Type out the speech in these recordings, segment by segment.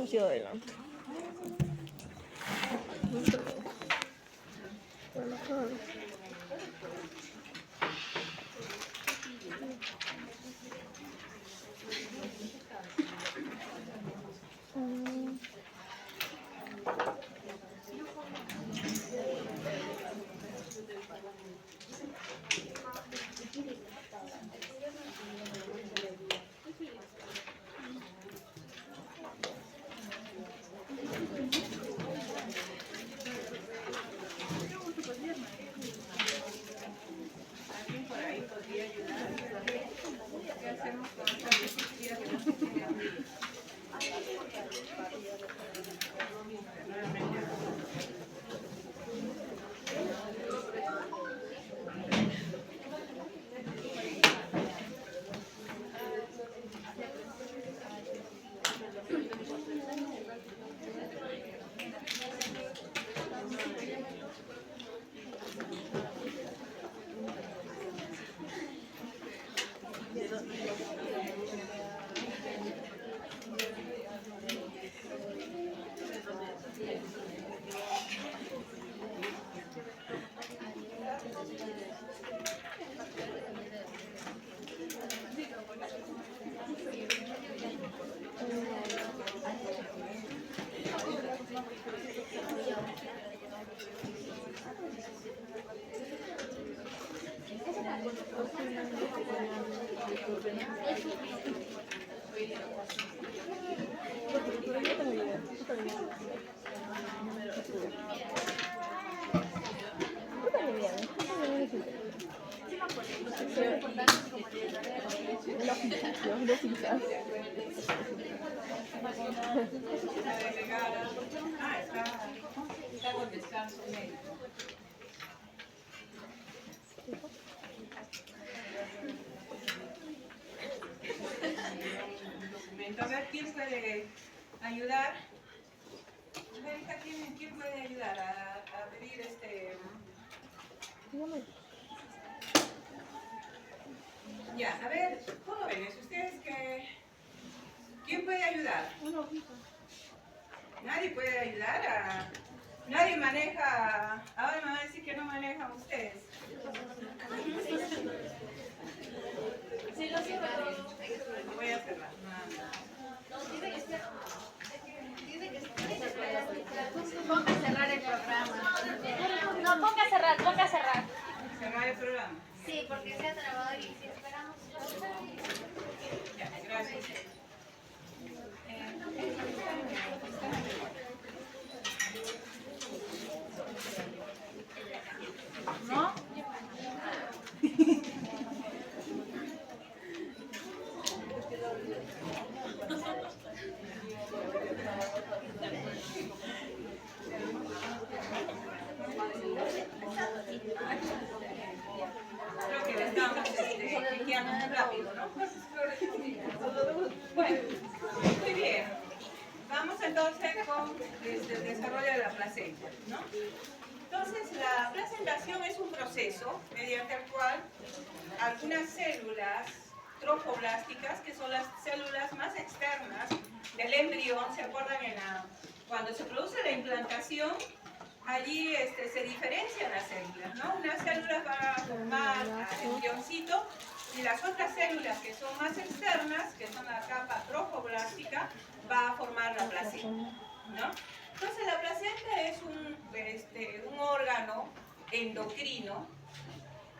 hacia adelante. Relajado. Está con descanso médico. A ver, ¿quién puede ayudar? ¿Quién puede ayudar a pedir Ya, a ver, jóvenes, ustedes que... ¿Quién puede ayudar? Nadie puede ayudar a... Nadie maneja... Ahora me van a decir que no manejan ustedes. Sí, lo cierro. Voy a cerrar. Ponga a cerrar el programa. No, ponga a cerrar. ¿Cerrar el programa? Sí, porque se ha trabado y si esperamos. Ya, gracias. ¿No? Creo que le estamos cliqueando muy rápido, ¿no? Bueno, muy bien. Vamos entonces con el desarrollo de la placenta, ¿no? Entonces, la placentación es un proceso mediante el cual algunas células trofoblásticas, que son las células más externas del embrión, ¿se acuerdan cuando se produce la implantación? Allí se diferencian las células, ¿no? Unas células van a formar al embrioncito y las otras células que son más externas, que son la capa trofoblástica, va a formar la placenta, ¿no? Entonces la placenta es un órgano endocrino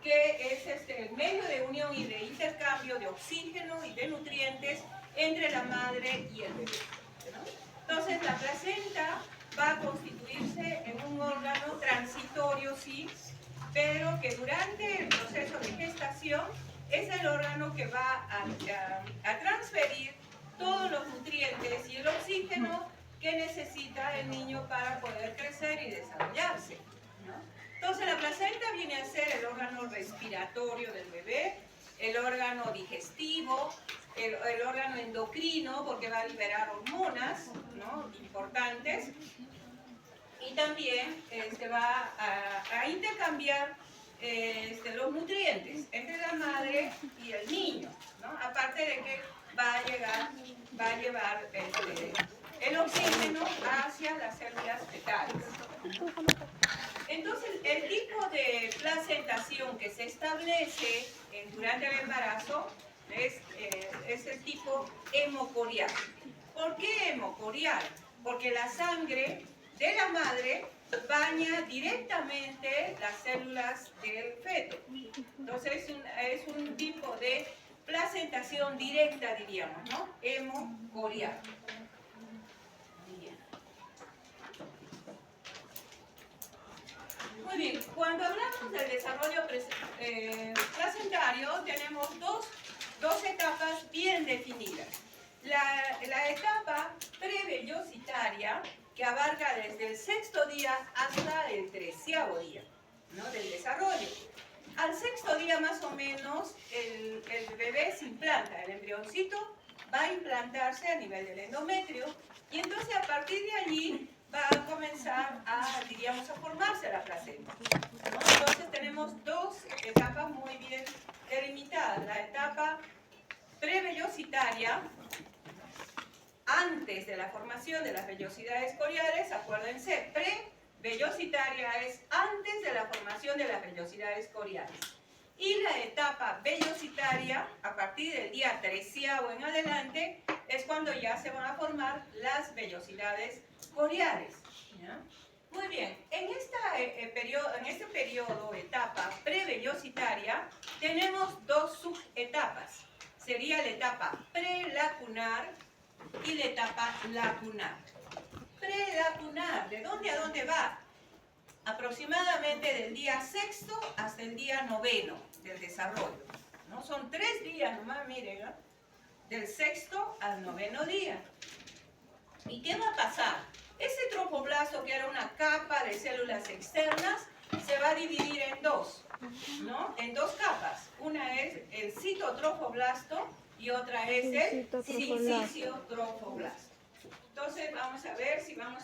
que es el medio de unión y de intercambio de oxígeno y de nutrientes entre la madre y el bebé, ¿no? Entonces la placenta va a constituirse en un órgano transitorio, sí, pero que durante el proceso de gestación es el órgano que va a transferir todos los nutrientes y el oxígeno que necesita el niño para poder crecer y desarrollarse, ¿no? Entonces la placenta viene a ser el órgano respiratorio del bebé, el órgano digestivo, el órgano endocrino, porque va a liberar hormonas, ¿no?, importantes, y también va a intercambiar los nutrientes entre la madre y el niño, ¿no? Aparte de que va a llevar el oxígeno hacia las células fetales. Entonces, el tipo de placentación que se establece durante el embarazo es el tipo hemocorial. ¿Por qué hemocorial? Porque la sangre de la madre baña directamente las células del feto. Entonces, es un tipo de placentación directa, diríamos, ¿no? Hemocorial. Muy bien, cuando hablamos del desarrollo placentario tenemos dos etapas bien definidas. La etapa prevellositaria, que abarca desde el 6º día hasta el 13º día, ¿no?, del desarrollo. Al 6º día más o menos el bebé se implanta, el embrioncito va a implantarse a nivel del endometrio y entonces a partir de allí va a comenzar diríamos, a formarse la placenta, ¿no? Entonces tenemos dos etapas muy bien delimitadas. La etapa prevellositaria, antes de la formación de las vellosidades coriales, acuérdense, prevellositaria es antes de la formación de las vellosidades coriales. Y la etapa vellositaria, a partir del día 13º en adelante, es cuando ya se van a formar las vellosidades coriales, ¿ya? Muy bien, en este periodo, etapa prevellositaria, tenemos dos subetapas. Sería la etapa prelacunar y la etapa lacunar. Prelacunar, ¿de dónde a dónde va? Aproximadamente del día 6º hasta el día 9º del desarrollo, ¿no? Son 3 días nomás, miren, ¿no?, del 6º al 9º día. ¿Y qué va a pasar? Ese tropoblasto, que era una capa de células externas, se va a dividir en dos, ¿no?, en dos capas. Una es el citotrofoblasto y otra es el sinciciotropoblasto. Entonces vamos a ver si vamos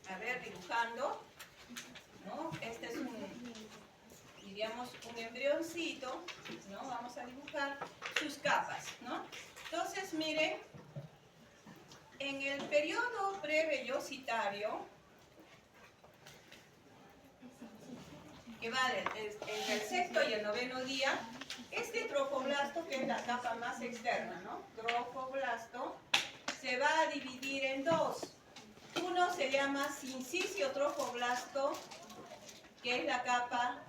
a ver dibujando, ¿no? Este es diríamos, un embrioncito, ¿no? Vamos a dibujar sus capas, ¿no? Entonces, miren, en el periodo prevellositario, que va entre el 6º y el 9º día, este tropoblasto, que es la capa más externa, ¿no?, tropoblasto, se va a dividir en dos. Uno se llama sinciciotropoblasto, que es la capa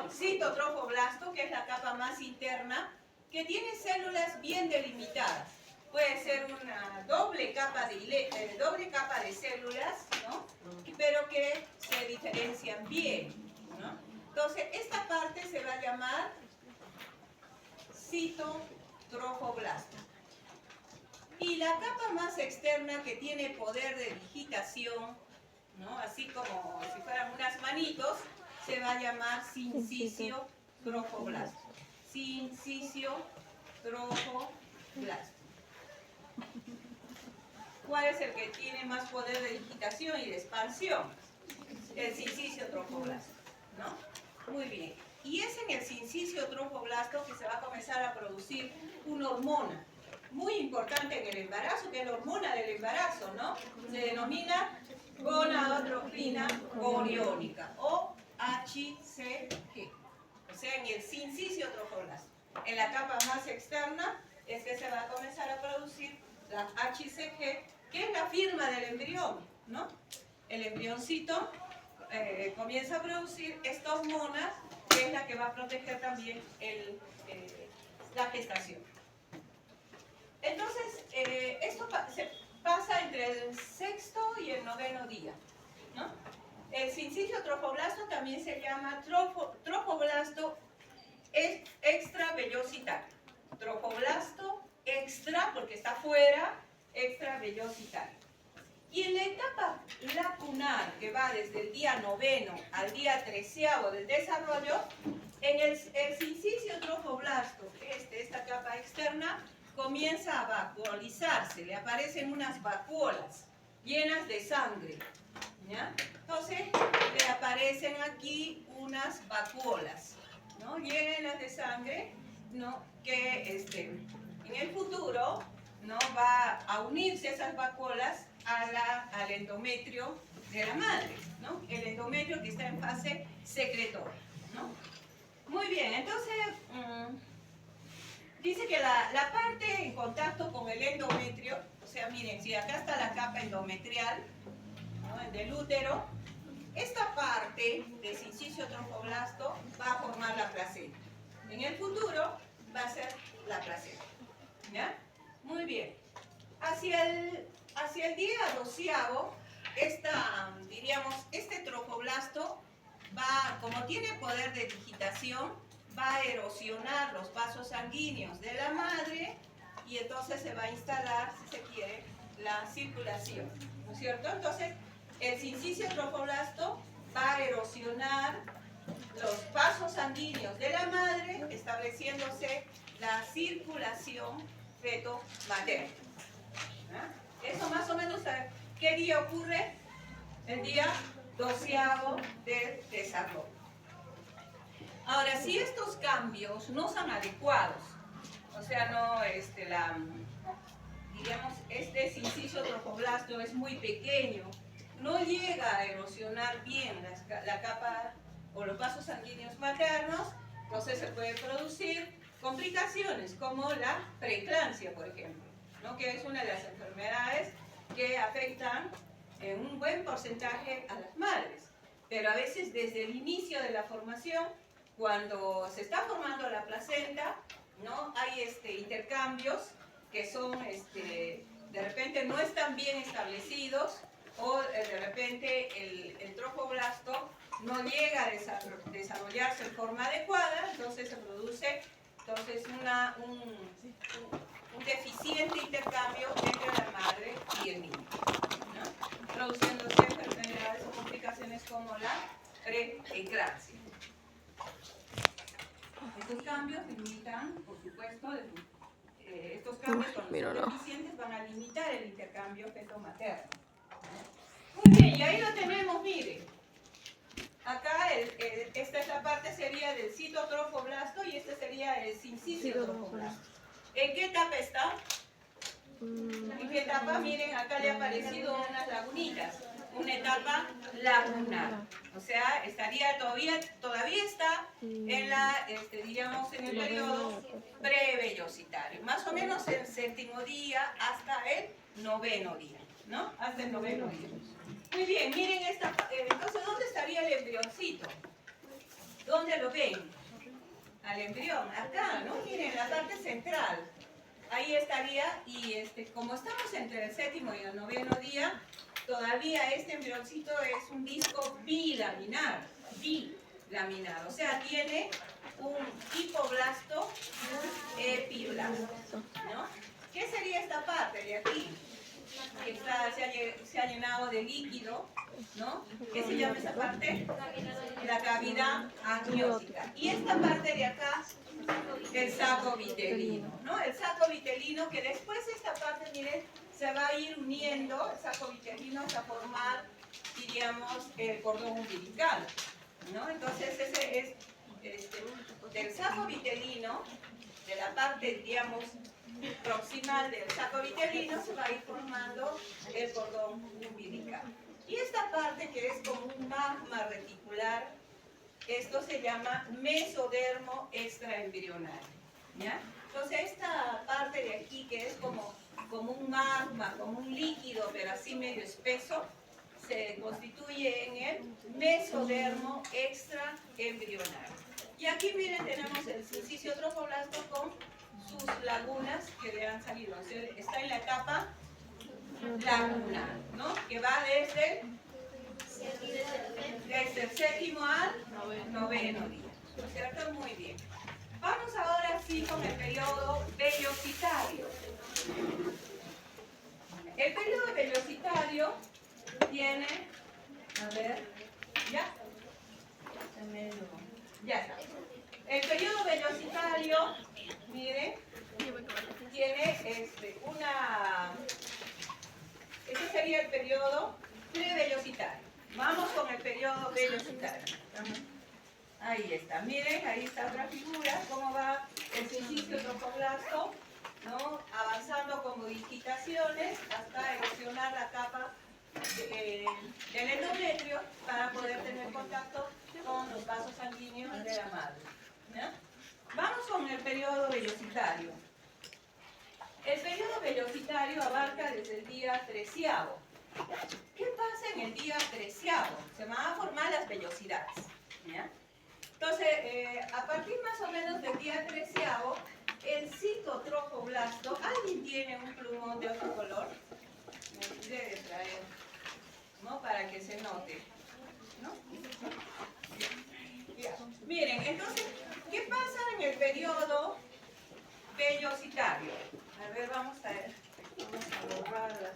citotropoblasto, que es la capa más interna, que tiene células bien delimitadas. Puede ser una doble capa de células, ¿no?, pero que se diferencian bien, ¿no? Entonces, esta parte se va a llamar citotropoblasto. Y la capa más externa, que tiene poder de digitación, ¿no?, así como si fueran unas manitos, se va a llamar sinciciotropoblasto. Sinciciotropoblasto. ¿Cuál es el que tiene más poder de digitación y de expansión? El sinciciotropoblasto, ¿no? Muy bien. Y es en el sinciciotropoblasto que se va a comenzar a producir una hormona muy importante en el embarazo, que es la hormona del embarazo, ¿no? Se denomina gonadotropina coriónica, o HCG. O sea, en el sinciciotropoblasto. En la capa más externa es que se va a comenzar a producir la HCG, que es la firma del embrión, ¿no? El embrioncito comienza a producir esta hormona, que es la que va a proteger también la gestación. Entonces, esto se pasa entre el 6º y el 9º día, ¿no? El sinciciotropoblasto también se llama tropoblasto extravellositario. Tropoblasto extra, porque está fuera, extravellositario. Y en la etapa lacunar, que va desde el día 9º al día 13º del desarrollo, en el sinciciotropoblasto, esta capa externa, comienza a vacuolizarse, le aparecen unas vacuolas llenas de sangre, ¿ya? Entonces le aparecen aquí unas vacuolas, ¿no?, llenas de sangre, ¿no?, que en el futuro ¿no? Va a unirse esas vacuolas al endometrio de la madre, ¿no? El endometrio que está en fase secretora, ¿no? Muy bien, entonces dice que la parte en contacto con el endometrio, o sea, miren, si acá está la capa endometrial, ¿no? Del útero, esta parte del sincicio trofoblasto va a formar la placenta. En el futuro va a ser la placenta, ¿ya? Muy bien. Hacia el día 12º, diríamos, este trofoblasto va, como tiene poder de digitación, va a erosionar los vasos sanguíneos de la madre y entonces se va a instalar, si se quiere, la circulación, ¿no es cierto? Entonces, el sincicio trofoblasto va a erosionar los vasos sanguíneos de la madre, estableciéndose la circulación feto-materna. Eso más o menos, ¿qué día ocurre? El día 12º del desarrollo. Ahora, si estos cambios no son adecuados, o sea, no, digamos, este sincicio trofoblasto es muy pequeño, no llega a erosionar bien la capa o los vasos sanguíneos maternos, entonces se pueden producir complicaciones como la preeclampsia, por ejemplo, ¿no? Que es una de las enfermedades que afectan en un buen porcentaje a las madres. Pero a veces desde el inicio de la formación, cuando se está formando la placenta, ¿no? Hay intercambios que son, de repente no están bien establecidos, o de repente el trofoblasto no llega a desarrollarse en forma adecuada, entonces se produce un deficiente intercambio entre la madre y el niño, ¿no? Produciéndose enfermedades o complicaciones como la preeclampsia. Estos cambios limitan, por supuesto, estos cambios cuando son deficientes van a limitar el intercambio feto-materno. Muy bien, y ahí lo tenemos, miren. Acá, esta es la parte sería del citotrofoblasto y este sería el sincicio trofoblasto. ¿En qué etapa está? ¿En qué etapa? Miren, acá le ha aparecido unas lagunitas. Una etapa lagunar. O sea, estaría todavía está en la, digamos, en el periodo prevellositario. Más o menos el 7º día hasta el 9º día, ¿no? Hasta el 9º día. Muy bien, miren esta, entonces, ¿dónde estaría el embrioncito? ¿Dónde lo ven? Al embrión, acá, ¿no? Miren, la parte central. Ahí estaría, y como estamos entre el 7º y el 9º día, todavía este embrioncito es un disco bilaminar, o sea, tiene un hipoblasto y un epiblasto, ¿no? ¿Qué sería esta parte de aquí? Que se ha llenado de líquido, ¿no? ¿Qué se llama esa parte? La cavidad amniótica. Y esta parte de acá, el saco vitelino, ¿no? El saco vitelino, que después esta parte, miren, se va a ir uniendo, el saco vitelino, a formar, diríamos, el cordón umbilical, ¿no? Entonces ese es, del saco vitelino, de la parte, diríamos, proximal del saco vitelino, se va a ir formando el cordón umbilical. Y esta parte que es como un magma reticular, esto se llama mesodermo extraembrionario, ¿ya? Entonces esta parte de aquí que es como un magma, como un líquido, pero así medio espeso, se constituye en el mesodermo extraembrionario. Y aquí miren, tenemos el sincicio trofoblasto con sus lagunas que le han salido. O sea, está en la etapa lagunar, ¿no? Que va desde el 7º al 9º día. ¿No es cierto? Muy bien. Vamos ahora sí con el periodo vellositario. El periodo vellositario tiene, a ver, ya está. El periodo vellositario, miren, tiene ese sería el periodo prevellositario. Vamos con el periodo vellositario. Ahí está, miren, ahí está otra figura, cómo va el sincicio trofoblasto ¿no? Avanzando con modificaciones hasta erosionar la capa del endometrio para poder tener contacto con los vasos sanguíneos de la madre. ¿Ya? Vamos con el periodo vellositario. El periodo vellositario abarca desde el día 13º. ¿Qué pasa en el día 13º? Se van a formar las vellosidades. ¿Ya? Entonces, a partir más o menos del día 13º, el citotrofoblasto, ¿alguien tiene un plumón de otro color? Me olvidé de traer, ¿no? Para que se note, ¿no? Ya. Miren, entonces, ¿qué pasa en el periodo vellositario? A ver, vamos a borrarla.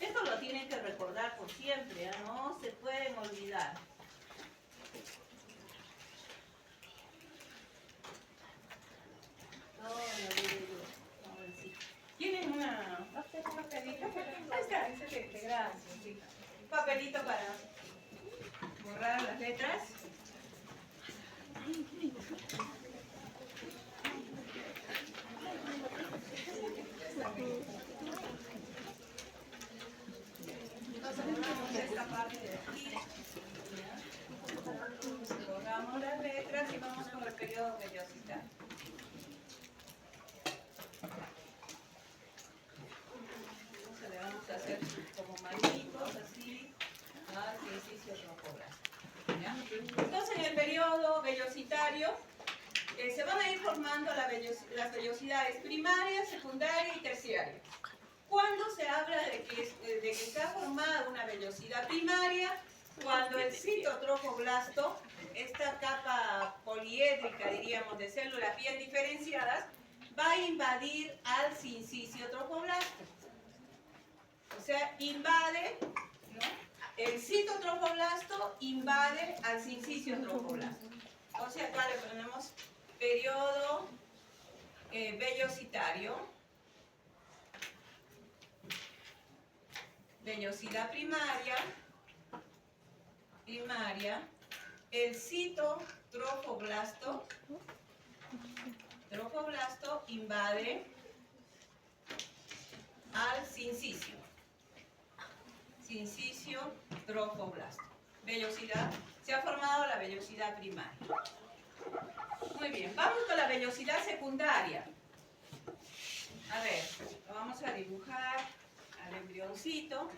Esto lo tienen que recordar por siempre, ¿eh? No se pueden olvidar. ¿Tienen un papelito? Ahí está, excelente, gracias. Sí. Un papelito para borrar las letras. Entonces borramos esta parte de aquí. Borramos las letras y vamos con el periodo vellositario. Entonces le vamos a hacer como manitos, así, al ejercicio trofoblasto. Entonces en el periodo vellositario se van a ir formando las vellosidades primarias, secundarias y terciarias. ¿Cuándo se habla de que se ha formado una vellosidad primaria? Cuando el citotrofoblasto, esta capa poliédrica, diríamos, de células bien diferenciadas, va a invadir al sincicio trofoblasto. O sea, invade, ¿no? El citotrofoblasto invade al sincicio trofoblasto. Entonces acá le ponemos periodo vellositario. Vellosidad primaria, el citotrofoblasto invade al sincicio trofoblasto. Vellosidad, se ha formado la vellosidad primaria. Muy bien, vamos con la vellosidad secundaria. A ver, lo vamos a dibujar al embrioncito,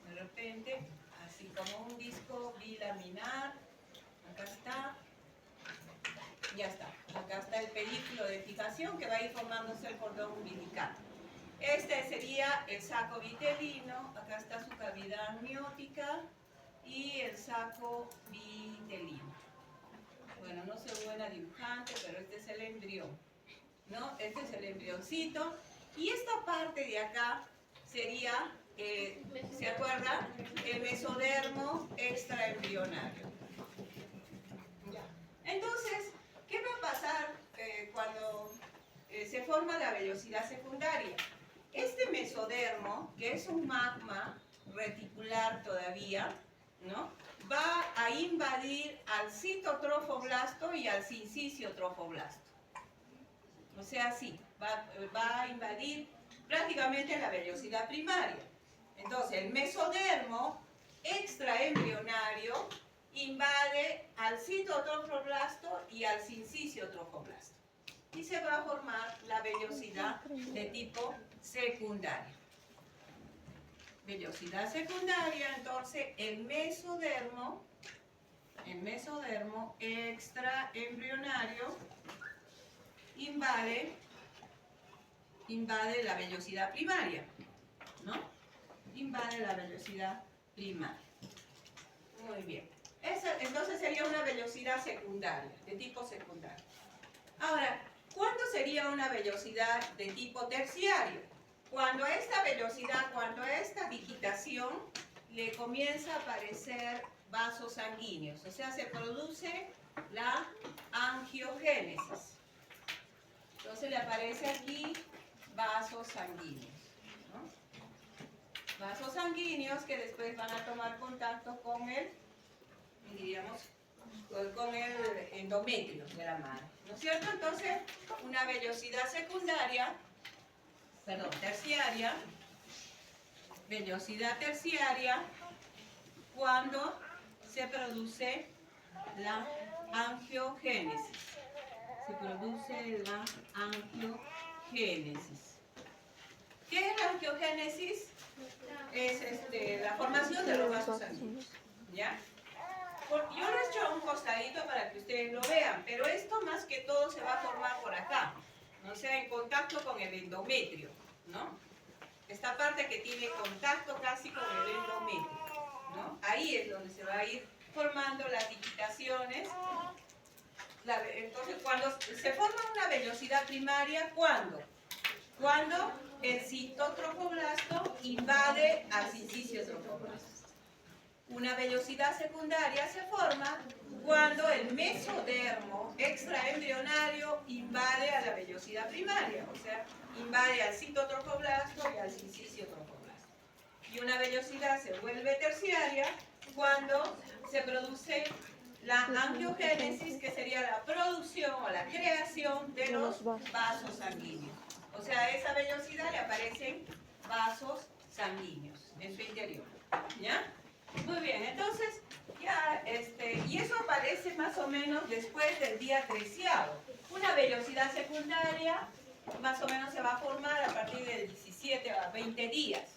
de repente, así como un disco bilaminar. Acá está. Ya está. Acá está el pedículo de fijación que va a ir formándose el cordón umbilical. Este sería el saco vitelino. Acá está su cavidad amniótica y el saco vitelino. Bueno, no soy buena dibujante, pero este es el embrión, ¿no? Este es el embrioncito. Y esta parte de acá sería, ¿se acuerdan? El mesodermo extraembrionario. Entonces, ¿qué va a pasar cuando se forma la vellosidad secundaria? Este mesodermo, que es un magma reticular todavía, ¿no? Va a invadir al citotrofoblasto y al sincicio trofoblasto. O sea, sí, va a invadir prácticamente la vellosidad primaria. Entonces, el mesodermo extraembrionario invade al citotrofoblasto y al sincicio trofoblasto. Y se va a formar la vellosidad de tipo secundaria. Vellosidad secundaria, entonces, el mesodermo extraembrionario invade la vellosidad primaria, ¿no? Invade la vellosidad primaria. Muy bien. Entonces sería una vellosidad secundaria, de tipo secundario. Ahora, ¿cuándo sería una vellosidad de tipo terciario? Cuando a esta velocidad, cuando a esta digitación le comienza a aparecer vasos sanguíneos, o sea, se produce la angiogénesis. Entonces le aparece aquí vasos sanguíneos, ¿no? Vasos sanguíneos que después van a tomar contacto con el, diríamos, con el endometrio de la madre, ¿no es cierto? Entonces, una vellosidad secundaria, perdón, terciaria, vellosidad terciaria, cuando se produce la angiogénesis. Se produce la angiogénesis. ¿Qué es la angiogénesis? Es la formación de los vasos sanguíneos, ¿ya? Yo lo he hecho a un costadito para que ustedes lo vean, pero esto más que todo se va a formar por acá, o sea, en contacto con el endometrio, ¿no? Esta parte que tiene contacto casi con el endometrio, ¿no? Ahí es donde se va a ir formando las digitaciones. Entonces, cuando se forma una vellosidad primaria, ¿cuándo? Cuando el citotrofoblasto invade al sincicio trofoblasto. Una vellosidad secundaria se forma cuando el mesodermo extraembrionario invade a la vellosidad primaria, o sea, invade al citotrofoblasto y al sincicio trofoblasto. Y una vellosidad se vuelve terciaria cuando se produce la angiogénesis, que sería la producción o la creación de los vasos sanguíneos. O sea, a esa vellosidad le aparecen vasos sanguíneos en su interior, ¿ya? Muy bien, entonces, ya, y eso aparece más o menos después del día 13º. Una vellosidad secundaria más o menos se va a formar a partir de 17 a 20 días,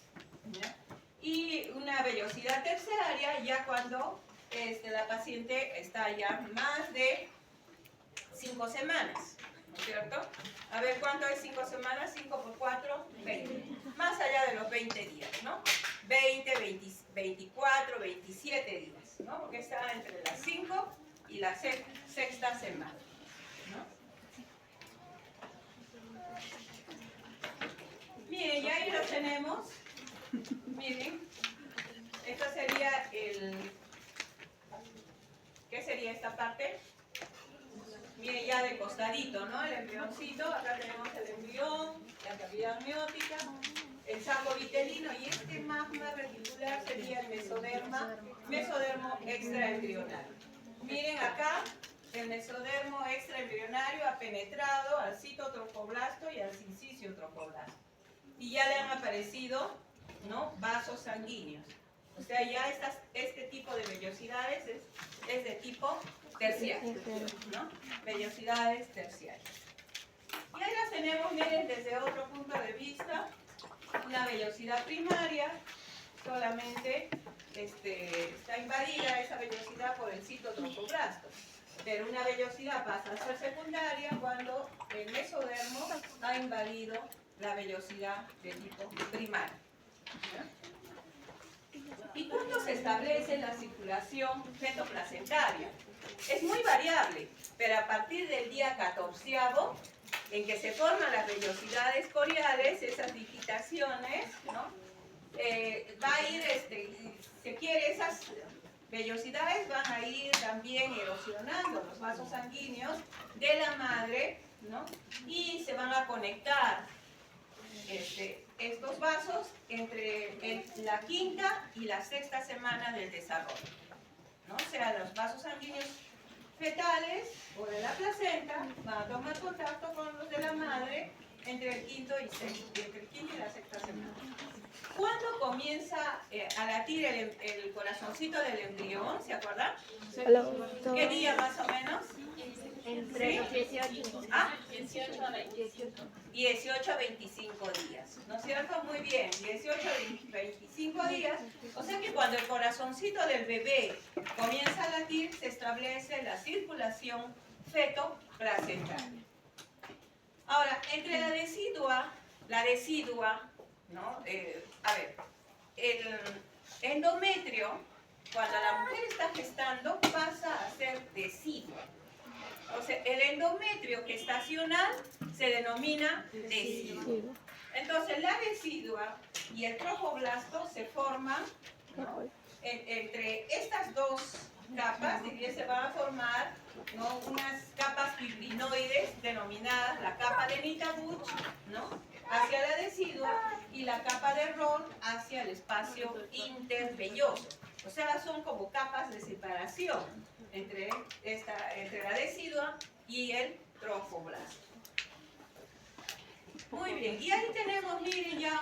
¿ya? Y una vellosidad terciaria ya cuando la paciente está ya más de 5 semanas, ¿no es cierto? A ver, ¿cuánto es 5 semanas? 5 por 4, 20. Más allá de los 20 días, ¿no? 20, 24, 27 días, ¿no? Porque está entre las 5 y la sexta semana, ¿no? Miren, ya ahí lo tenemos. Miren, esto sería ¿qué sería esta parte? Miren, ya de costadito, ¿no? El embrioncito, acá tenemos el embrión, la cavidad amniótica, el saco vitelino, y este magma reticular sería el mesodermo extraembrionario. Miren acá, el mesodermo extraembrionario ha penetrado al citotrofoblasto y al sincicio trofoblasto. Y ya le han aparecido, ¿no?, vasos sanguíneos. O sea, ya este tipo de vellosidades es de tipo terciario, ¿no? Vellosidades terciarias. Y ahí las tenemos, miren, desde otro punto de vista. Una vellosidad primaria, solamente está invadida esa vellosidad por el citotrofoblasto. Pero una vellosidad pasa a ser secundaria cuando el mesodermo ha invadido la vellosidad de tipo primario, ¿no? ¿Y cuándo se establece la circulación fetoplacentaria? Es muy variable, pero a partir del día 14º, en que se forman las vellosidades coriales, esas digitaciones, ¿no? Va a ir, se quiere, esas vellosidades van a ir también erosionando los vasos sanguíneos de la madre, ¿no? Y se van a conectar estos vasos entre la 5ª y la 6ª semana del desarrollo, ¿no? O sea, los vasos sanguíneos fetales o de la placenta van a tomar contacto con los de la madre entre el 5º y la 6ª semana. ¿Cuándo comienza a latir el corazoncito del embrión? ¿Se acuerdan? ¿Qué día más o menos? Entre los 18. ¿Ah? 18 a 25. 18 a 25 días, ¿no es cierto? Muy bien, 18 a 25 días. O sea que cuando el corazoncito del bebé comienza a latir, se establece la circulación feto-placentaria. Ahora, entre la decidua, ¿no? El endometrio, cuando la mujer está gestando, pasa a ser decidua. O sea, el endometrio gestacional se denomina decidua. Entonces, la decidua y el trofoblasto se forman, ¿no? Entre estas dos capas, se van a formar, ¿no?, unas capas fibrinoides denominadas la capa de Nitabuch, ¿no?, hacia la decidua, y la capa de Rohr hacia el espacio intervelloso. O sea, son como capas de separación. entre la decidua y el trofoblast. Muy bien, y ahí tenemos, miren, ya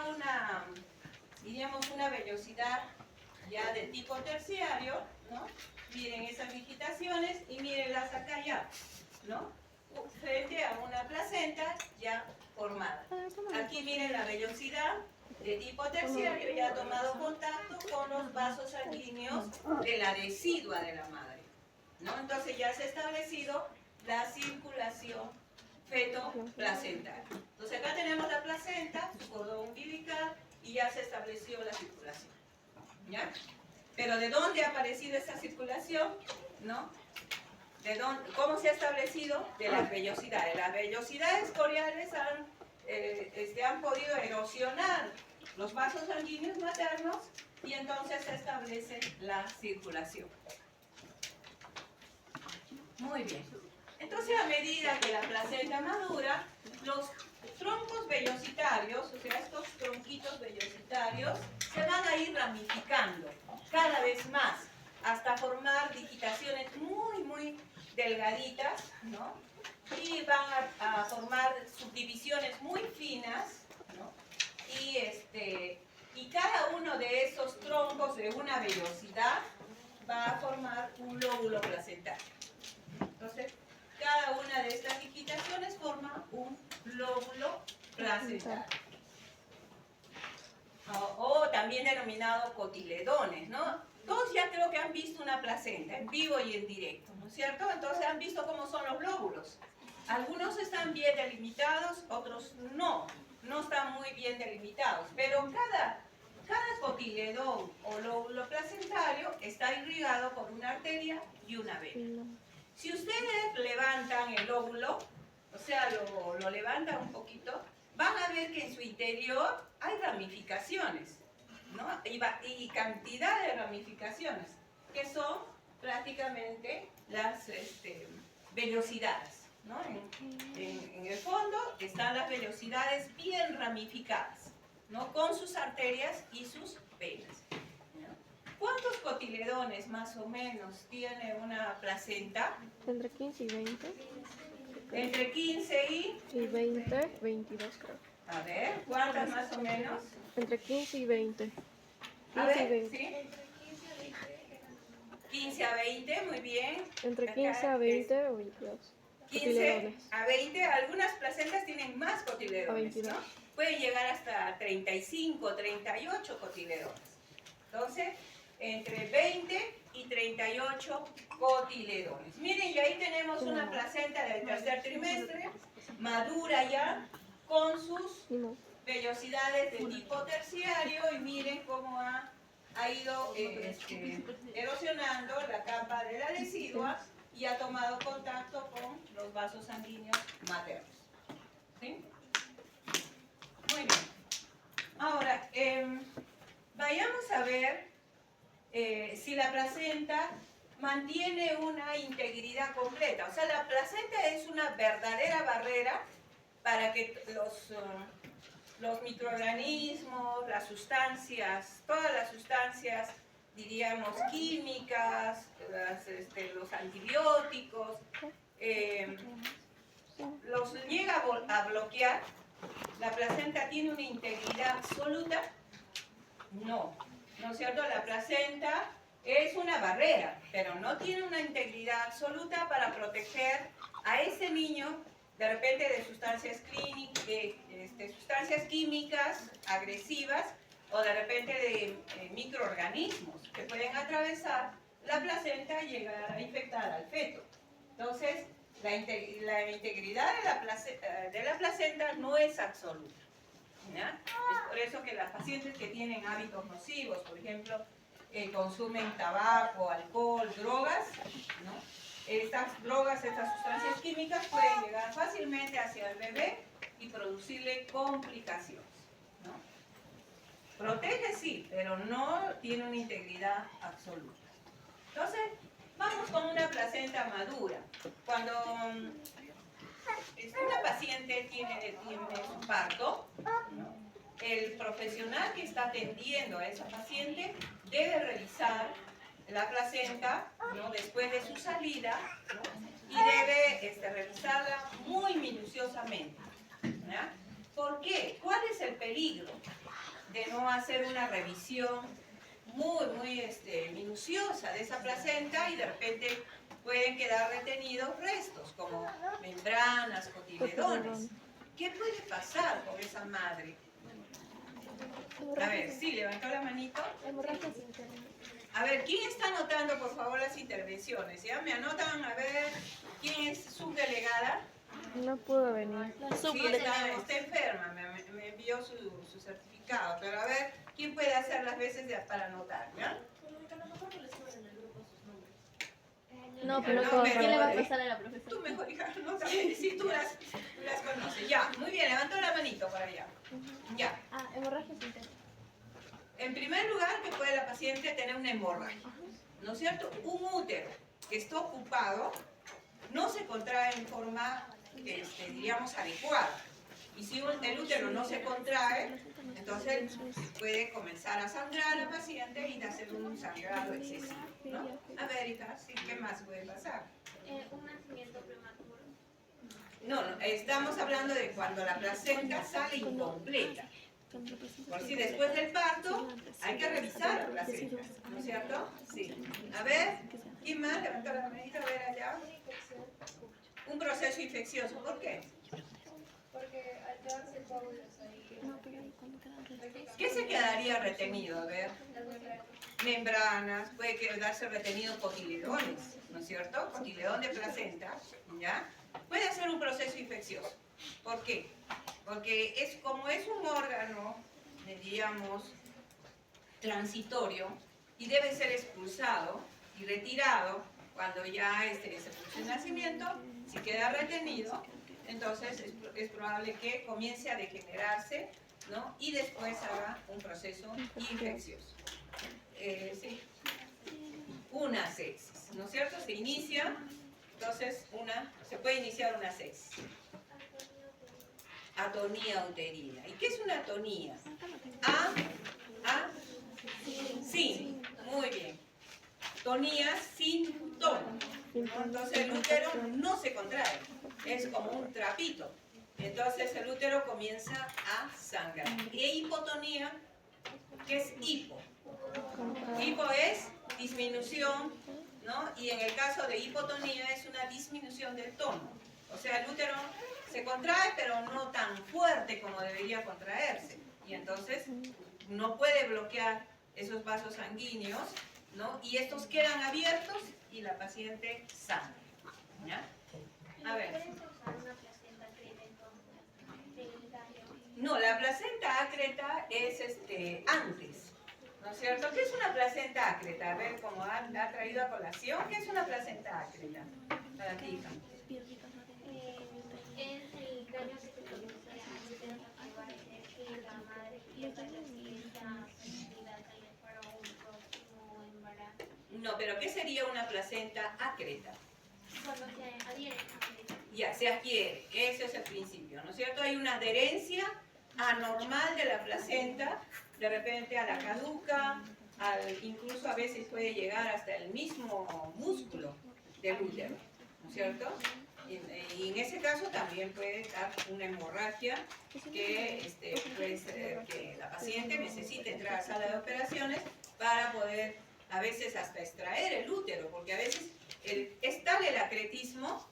una vellosidad ya de tipo terciario, ¿no? Miren esas digitaciones y mírenlas acá ya, ¿no? Frente a una placenta ya formada. Aquí miren la vellosidad de tipo terciario ya ha tomado contacto con los vasos sanguíneos de la decidua de la madre, ¿no? Entonces ya se ha establecido la circulación feto-placentaria. Entonces acá tenemos la placenta, su cordón umbilical y ya se estableció la circulación, ¿ya? Pero ¿de dónde ha aparecido esa circulación? ¿No? ¿Cómo se ha establecido? De las vellosidades. Las vellosidades coriales han podido erosionar los vasos sanguíneos maternos y entonces se establece la circulación. Muy bien. Entonces, a medida que la placenta madura, los troncos vellositarios, o sea, estos tronquitos vellositarios, se van a ir ramificando cada vez más hasta formar digitaciones muy, muy delgaditas, ¿no? Y van a formar subdivisiones muy finas, ¿no? Y cada uno de esos troncos de una vellosidad va a formar un lóbulo placentario. Entonces, cada una de estas digitaciones forma un lóbulo placentario. O también denominado cotiledones, ¿no? Todos ya creo que han visto una placenta en vivo y en directo, ¿no es cierto? Entonces han visto cómo son los lóbulos. Algunos están bien delimitados, otros no están muy bien delimitados, pero cada cotiledón o lóbulo placentario está irrigado por una arteria y una vena. Si ustedes levantan el óvulo, o sea, lo levantan un poquito, van a ver que en su interior hay ramificaciones, ¿no? Y cantidad de ramificaciones, que son prácticamente las vellosidades, ¿no? En el fondo están las vellosidades bien ramificadas, ¿no? Con sus arterias y sus venas. ¿Cuántos cotiledones más o menos tiene una placenta? Entre 15 y 20. Entre 15 y 20, 22 creo. A ver, ¿cuántas más o menos? Entre 15 y 20. 15 A ver, y 20. ¿sí? 15 a 20, muy bien. Entre 15 a 20 o 22. 15 a 20, algunas placentas tienen más cotiledones, ¿no? Pueden llegar hasta 35, 38 cotiledones. Entonces, entre 20 y 38 cotiledones. Miren, y ahí tenemos una placenta del tercer trimestre, madura ya, con sus vellosidades de tipo terciario, y miren cómo ha ido erosionando la capa de la decidua y ha tomado contacto con los vasos sanguíneos maternos. ¿Sí? Muy bien. Ahora, vayamos a ver si la placenta mantiene una integridad completa. O sea, la placenta es una verdadera barrera para que los microorganismos, las sustancias, todas las sustancias, diríamos, químicas, los antibióticos, los llega a bloquear. ¿La placenta tiene una integridad absoluta? No. ¿No es cierto? La placenta es una barrera, pero no tiene una integridad absoluta para proteger a ese niño de repente de sustancias sustancias químicas agresivas o de repente de microorganismos que pueden atravesar la placenta y llegar a infectar al feto. Entonces, la integridad de la placenta no es absoluta, ¿ya? Es por eso que las pacientes que tienen hábitos nocivos, por ejemplo, consumen tabaco, alcohol, drogas, ¿no? Estas drogas, estas sustancias químicas pueden llegar fácilmente hacia el bebé y producirle complicaciones, ¿no? Protege sí, pero no tiene una integridad absoluta. Entonces, vamos con una placenta madura. Cuando una paciente tiene su parto, ¿no? El profesional que está atendiendo a esa paciente debe revisar la placenta, ¿no? Después de su salida, ¿no? Y debe revisarla muy minuciosamente, ¿ya? ¿Por qué? ¿Cuál es el peligro de no hacer una revisión muy minuciosa de esa placenta y de repente pueden quedar retenidos restos como membranas, cotiledones? ¿Qué puede pasar con esa madre? A ver, sí, levantó la manito. Hemorragias internas. A ver, ¿quién está anotando, por favor, las intervenciones? ¿Ya? ¿Me anotan? A ver, ¿quién es subdelegada? No pudo venir. Sí, está enferma, me envió su certificado. Pero a ver, ¿quién puede hacer las veces para anotar? ¿Ya? No, pero No, todos. pero- ¿Qué le va a pasar a la profesora? Tú mejor, hija, anota. Sí, tú las conoces. Ya, muy bien, levantó la manito para allá. Ya. Ah, hemorragias internas. En primer lugar, que puede la paciente tener una hemorragia, ¿no es cierto? Un útero que está ocupado no se contrae en forma, diríamos, adecuada. Y si el útero no se contrae, entonces puede comenzar a sangrar a la paciente y hacer un sangrado excesivo, ¿no? A ver, hija, sí, ¿qué más puede pasar? Un nacimiento prematuro. No, estamos hablando de cuando la placenta sale incompleta. Por si después del parto hay que revisar la placenta, ¿no es cierto? Sí. A ver, ¿quién más? Levanta la manita, a ver allá. Un proceso infeccioso, ¿por qué? Porque al quedarse coágulos ahí, ¿Qué se quedaría retenido? A ver, membranas, puede quedarse retenido cotiledones, ¿no es cierto? Cotiledón de placenta, ¿ya? Puede ser un proceso infeccioso. ¿Por qué? Porque como es un órgano, diríamos, transitorio, y debe ser expulsado y retirado cuando ya se produce el nacimiento. Si queda retenido, entonces es probable que comience a degenerarse, ¿no? Y después haga un proceso infeccioso. Sí. Una sepsis, ¿no es cierto? Se inicia, entonces se puede iniciar una sepsis. Atonía uterina. ¿Y qué es una atonía? Sí, muy bien. Tonía sin tono. ¿No? Entonces el útero no se contrae, es como un trapito. Entonces el útero comienza a sangrar. Y hipotonía, ¿qué es hipo? Hipo es disminución, ¿no? Y en el caso de hipotonía es una disminución del tono. O sea, el útero se contrae, pero no tan fuerte como debería contraerse. Y entonces no puede bloquear esos vasos sanguíneos, ¿no? Y estos quedan abiertos y la paciente sangra, ¿ya? A ver. ¿Puedes usar una placenta creta entonces? No, la placenta ácreta es antes, ¿no es cierto? ¿Qué es una placenta ácreta? A ver, como ha traído a colación, ¿qué es una placenta ácreta? Para ti, hija. Es el daño que se produce al útero que va a hacer que la madre pierda la sensibilidad para un próximo embarazo. No, pero ¿qué sería una placenta ácreta? Cuando se adhiere. Ya, se adquiere, ese es el principio, ¿no es cierto? Hay una adherencia anormal de la placenta, de repente a la caduca, incluso a veces puede llegar hasta el mismo músculo del útero, ¿no es cierto? Y en ese caso también puede dar una hemorragia que puede ser que la paciente necesite entrar a la sala de operaciones para poder a veces hasta extraer el útero, porque a veces es tal el acretismo,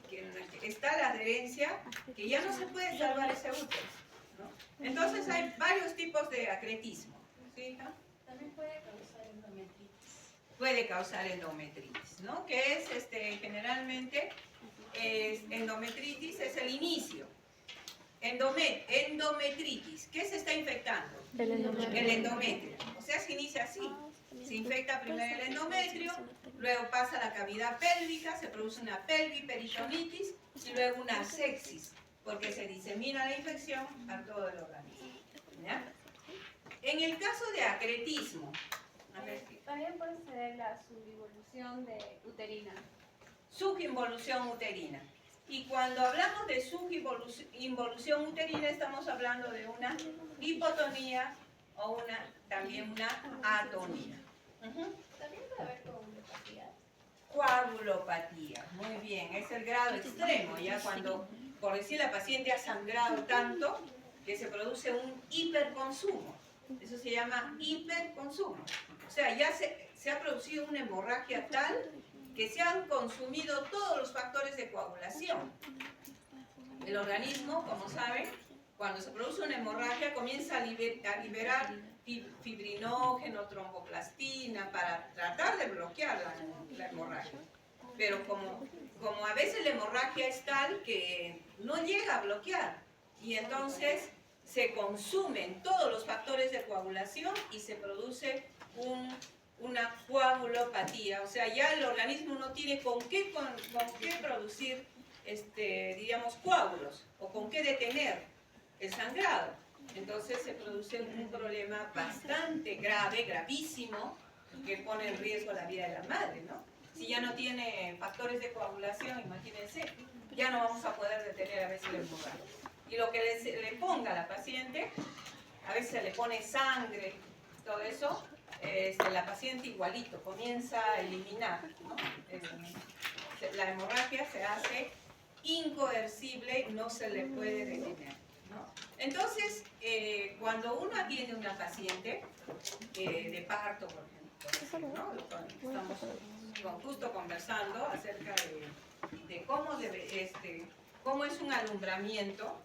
que está la adherencia, que ya no se puede salvar ese útero, ¿no? Entonces hay varios tipos de acretismo, ¿sí, hija? también puede causar endometritis. Puede causar endometritis, ¿no? Que es generalmente endometritis es el inicio. Endometritis, ¿qué se está infectando? El endometrio. El endometrio. O sea, se inicia así. Se infecta primero el endometrio, luego pasa a la cavidad pélvica, se produce una pelviperitonitis y luego una sepsis, porque se disemina la infección a todo el organismo, ¿ya? En el caso de acretismo, a ver, También puede ser la subinvolución uterina. subinvolución uterina. Y cuando hablamos de subinvolución uterina estamos hablando de una hipotonía o también una atonía. También puede haber coagulopatía. Coagulopatía, muy bien, es el grado extremo, ya cuando, por decir, la paciente ha sangrado tanto que se produce un hiperconsumo. Eso se llama hiperconsumo. O sea, ya se ha producido una hemorragia tal que se han consumido todos los factores de coagulación. El organismo, como saben, cuando se produce una hemorragia comienza a liberar fibrinógeno, tromboplastina para tratar de bloquear la hemorragia. Pero como a veces la hemorragia es tal que no llega a bloquear y entonces se consumen todos los factores de coagulación y se produce una coagulopatía. O sea, ya el organismo no tiene con qué producir, diríamos, coágulos o con qué detener el sangrado. Entonces se produce un problema bastante grave, gravísimo, que pone en riesgo la vida de la madre, ¿no? Si ya no tiene factores de coagulación, imagínense, ya no vamos a poder detener a veces la hemorragia. Y lo que le ponga a la paciente, a veces se le pone sangre, todo eso, la paciente igualito comienza a eliminar, ¿no? La hemorragia se hace incoercible, no se le puede detener, ¿no? Entonces, cuando uno atiende a una paciente de parto, por ejemplo, ¿no? Estamos justo conversando acerca de cómo es un alumbramiento.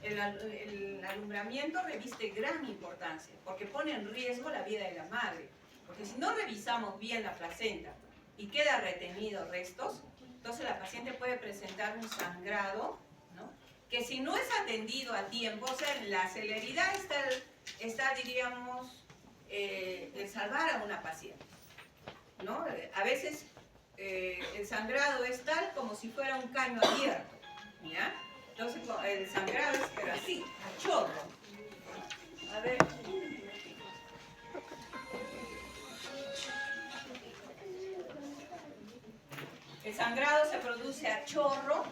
El alumbramiento reviste gran importancia porque pone en riesgo la vida de la madre. Porque si no revisamos bien la placenta y queda retenido restos, entonces la paciente puede presentar un sangrado, ¿no? Que si no es atendido a tiempo, o sea, la celeridad está diríamos, en salvar a una paciente, ¿no? A veces el sangrado es tal como si fuera un caño abierto, ¿ya? Entonces el sangrado es pero así, a chorro. A ver. El sangrado se produce a chorro,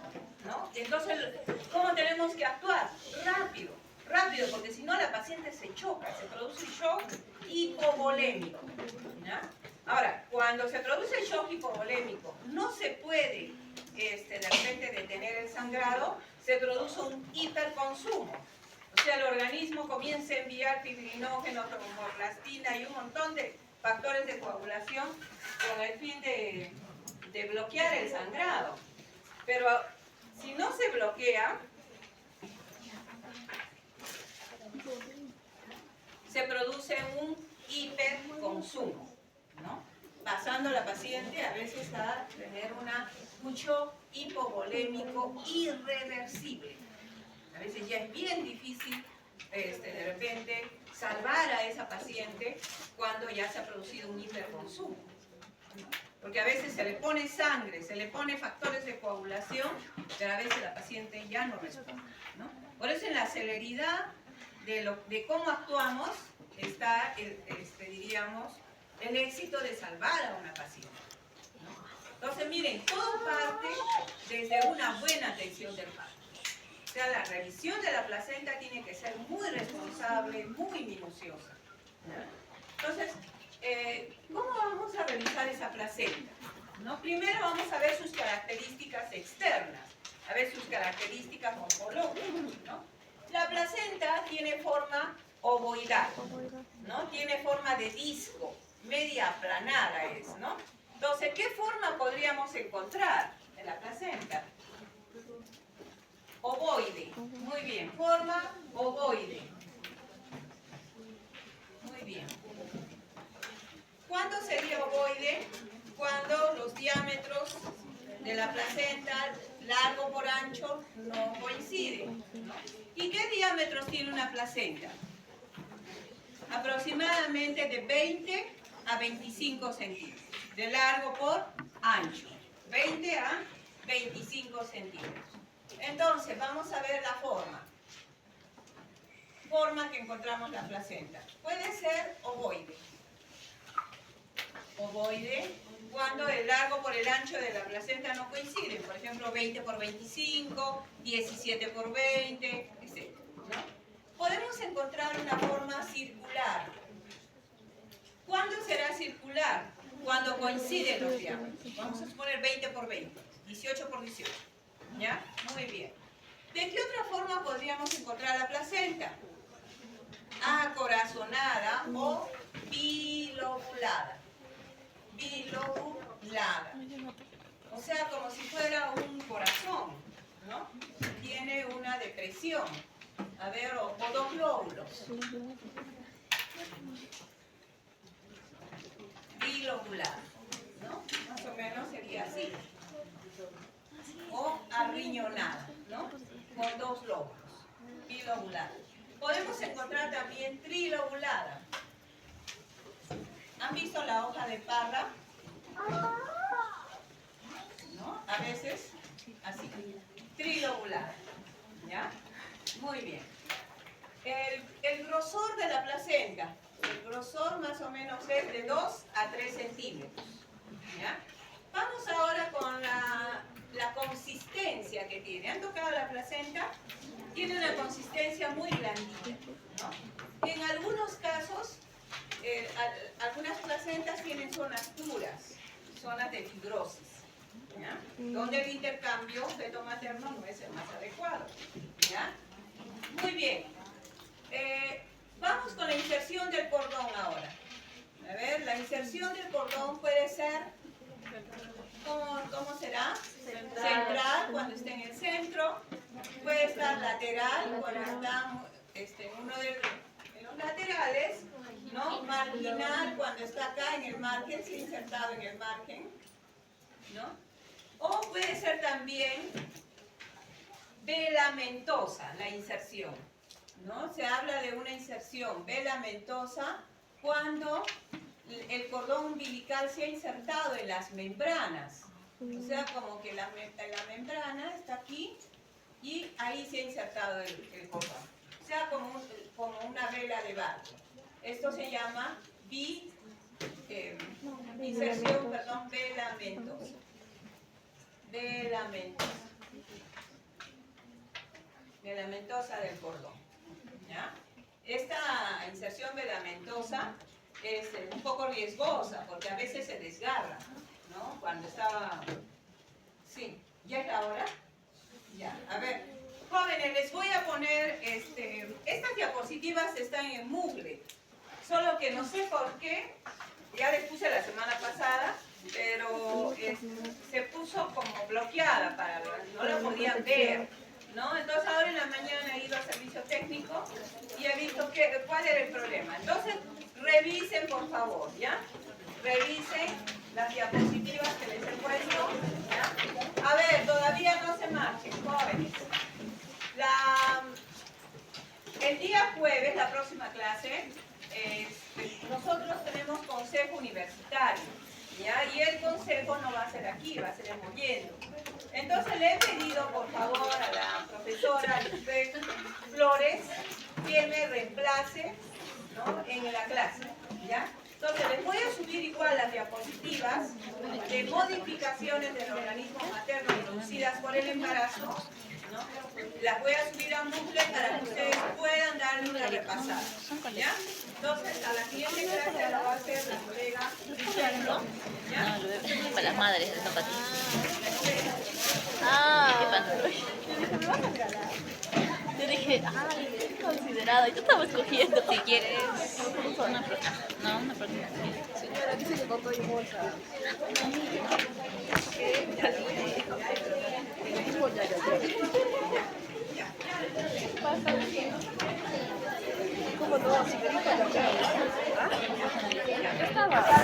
¿no? Entonces, ¿cómo tenemos que actuar? Rápido, rápido, porque si no la paciente se choca, se produce un shock hipovolémico, ¿ya? Ahora, cuando se produce el shock hipovolémico, no se puede de repente detener el sangrado, se produce un hiperconsumo. O sea, el organismo comienza a enviar fibrinógeno, tromboplastina y un montón de factores de coagulación con el fin de bloquear el sangrado. Pero si no se bloquea, se produce un hiperconsumo, ¿no? Pasando a la paciente a veces a tener un shock hipovolémico irreversible. A veces ya es bien difícil de repente salvar a esa paciente cuando ya se ha producido un hiperconsumo, ¿no? Porque a veces se le pone sangre, se le pone factores de coagulación, pero a veces la paciente ya no responde, ¿no? Por eso en la celeridad de cómo actuamos está, diríamos, el éxito de salvar a una paciente, ¿no? Entonces, miren, todo parte desde una buena atención del parto. O sea, la revisión de la placenta tiene que ser muy responsable, muy minuciosa, ¿no? Entonces, ¿cómo vamos a revisar esa placenta? ¿No? Primero vamos a ver sus características externas, a ver sus características morfológicas, ¿no? La placenta tiene forma ovoidal, ¿no? Tiene forma de disco, media aplanada es, ¿no? Entonces, ¿qué forma podríamos encontrar en la placenta? Ovoide, muy bien, forma ovoide. Muy bien. ¿Cuándo sería ovoide? Cuando los diámetros de la placenta, largo por ancho, no coinciden, ¿no? ¿Y qué diámetros tiene una placenta? Aproximadamente de 20 a 25 centímetros, de largo por ancho, 20 a 25 centímetros. Entonces, vamos a ver la forma que encontramos la placenta. Puede ser ovoide. Ovoide, cuando el largo por el ancho de la placenta no coinciden, por ejemplo 20 por 25, 17 por 20, etc., ¿no? Podemos encontrar una forma circular. ¿Cuándo será circular? cuando coinciden los diámetros. Vamos a suponer 20 por 20, 18 por 18. ¿Ya? Muy bien. ¿De qué otra forma podríamos encontrar la placenta? Acorazonada o bilobulada. Bilobulada. O sea, como si fuera un corazón, ¿no? Tiene una depresión. A ver, o dos lóbulos. Bilobulada, ¿no? Más o menos sería así. O arriñonada, ¿no? Con dos lóbulos. Bilobulada. Podemos encontrar también trilobulada. ¿Han visto la hoja de parra? ¿No? A veces así. Trilobulada. ¿Ya? Muy bien. El grosor de la placenta. El grosor más o menos es de 2 a 3 centímetros. ¿Ya? Vamos ahora con la consistencia que tiene. ¿Han tocado la placenta? Tiene una consistencia muy blandita, ¿no? En algunos casos, algunas placentas tienen zonas duras, zonas de fibrosis, ¿ya? Donde el intercambio feto-materno no es el más adecuado, ¿ya? Muy bien. Vamos con la inserción del cordón ahora. A ver, la inserción del cordón puede ser, ¿cómo será? Central, cuando esté en el centro. Puede estar lateral, cuando está en uno de los laterales, ¿no? Marginal, cuando está acá en el margen, se ha insertado en el margen, ¿no? O puede ser también velamentosa la inserción, ¿no? Se habla de una inserción velamentosa cuando el cordón umbilical se ha insertado en las membranas. O sea, como que la membrana está aquí y ahí se ha insertado el cordón. O sea, como una vela de barco. Esto se llama inserción velamentosa. Velamentosa del cordón. ¿Ya? Esta inserción velamentosa es un poco riesgosa porque a veces se desgarra, ¿no? Cuando estaba... Sí, ¿ya es la hora? Ya, a ver, jóvenes, les voy a poner, estas diapositivas están en Moodle, solo que no sé por qué, ya les puse la semana pasada, pero se puso como bloqueada no la podían ver, ¿no? Entonces ahora en la mañana he ido al servicio técnico y he visto cuál era el problema. Entonces, revisen por favor, ¿ya? Revisen las diapositivas que les he puesto, ¿ya? A ver, todavía no se marchen, jóvenes. El día jueves, la próxima clase, nosotros tenemos consejo universitario, ¿ya? Y el consejo no va a ser aquí, va a ser en Mollendo. Entonces le he pedido, por favor, a la profesora Lisbeth Flores que me reemplace, ¿no? En la clase, ¿ya? Entonces les voy a subir igual las diapositivas de modificaciones del organismo materno producidas por el embarazo, ¿no? Las voy a subir a Moodle para que ustedes puedan darle una repasada, ¿ya? Entonces a la siguiente clase la va a hacer la colega Luciano, ¿ya? No, para las madres, no para ti. Ah, ¿Qué pasa? yo dije, me vas a regalar. Yo dije, ay, qué considerado. Y tú estabas escogiendo. Si quieres, una próxima. No, una próxima. Sí. Pero aquí se le contó en bolsa. Como no, si me dijo la cara. ¿Ah? Ya estaba.